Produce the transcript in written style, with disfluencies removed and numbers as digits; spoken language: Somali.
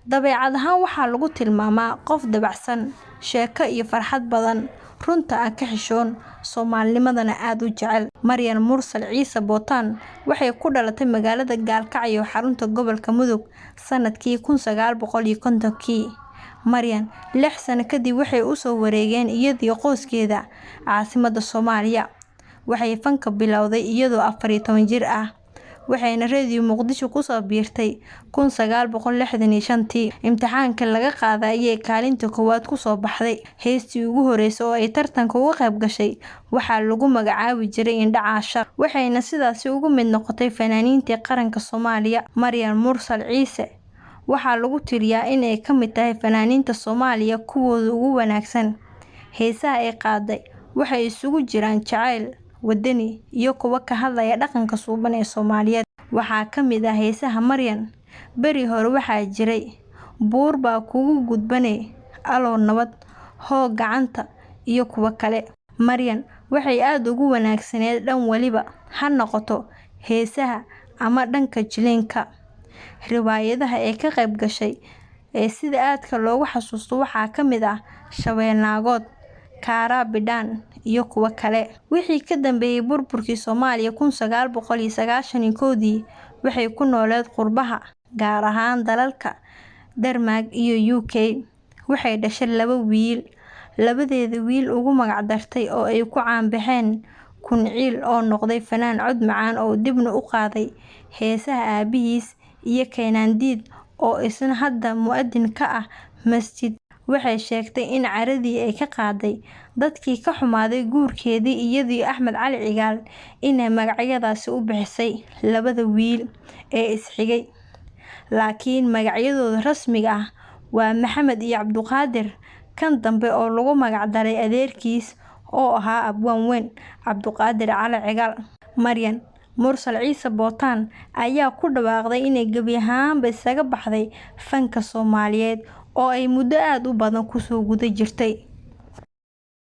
dabeecad ahaan waxaa lagu tilmaamaa qof dabacsan, sheeko iyo farxad badan, runta aan ka xishoon, Soomaalinimadana aad u jecel. Maryan Mursal Ciise Bootaan waxay ku dhalatay magaalada Gaalkacyo xarunta gobolka Mudug sanadkii 1950kii. Maryan 6 sano kadib waxay u soo wareegeen iyadoo qoyskeeda caasimadda Soomaaliya. Waxay fanka bilowday iyadoo 14 jir ah. waxayna Radio Muqdisho ku soo biirtay 1965tii. Imtixaanka laga qaaday ayay kaalinta koowaad ku soo baxday. Heestii ugu horeysay oo ay tartanka uga qayb gashay waxaa lagu magacaabi jiray Indha Caashar, waxayna sidaas ugu mid noqotay fanaaniinta qaranka Soomaaliya. Maryan Mursal Ciise waxaa lagu tiriyaa inay ka mid tahay fanaaniinta Soomaaliya kuwooda ugu wanaagsan. Heesaha ay qaaday waxay isugu jiraan jacayl, wadani iyo kuwa ka hadlaya dhaqanka suuban ee Soomaaliyeed. Waxaa ka mid ah heesaha Maryan, bari hore waxaa jiray Buur baa kugu gudbanay, Alow nabad, Hoo gacanta iyo kuwa kale. Maryan waxay aad ugu wanaagsaneyd dhan waliba, ha noqoto heesaha ama dhanka jileynka. Riwaayadaha ay ka qayb gashay ee sida aadka loogu xasuusto waxaa ka mid ah Shabeelnaagood, Kaara Bidhaan iyo kuwa kale. Wixii ka dambeeyay burburkii Soomaaliya 1991dii waxay ku nooleed qurbaha, gaar ahaan dalalka Denmark iyo UK. Waxay dhashay 2 wiil. Labadeeda wiil ugu magac dartay oo ay ku caan baxeen Kunciil oo noqday fanaan cod macaan oo dibna u qaaday heesaha aabihiis, iyo Keenan Diid oo isna hadda mu'adin ka ah masjid. Waxay sheegtay in caradii ay ka qaaday dadkii ka xumaaday guurkeedii iyadoo Axmed Cali Cigaal inay magacyadaasi u bixisay labada wiil ee isxigay. Laakiin magacyadooda rasmiga ah waa Maxamed iyo Cabduqaadir, kan dambe oo lagu magac daray adeerkiis oo ahaa abwaan weyn Cabduqaadir Cali Cigaal. Maryan Mursal Ciise Bootaan ayaa ku dhawaaqday inay gabi ahaanba isaga baxday fanka Soomaaliyeed oo ay muddo aad u badan ku soo guda jirtay.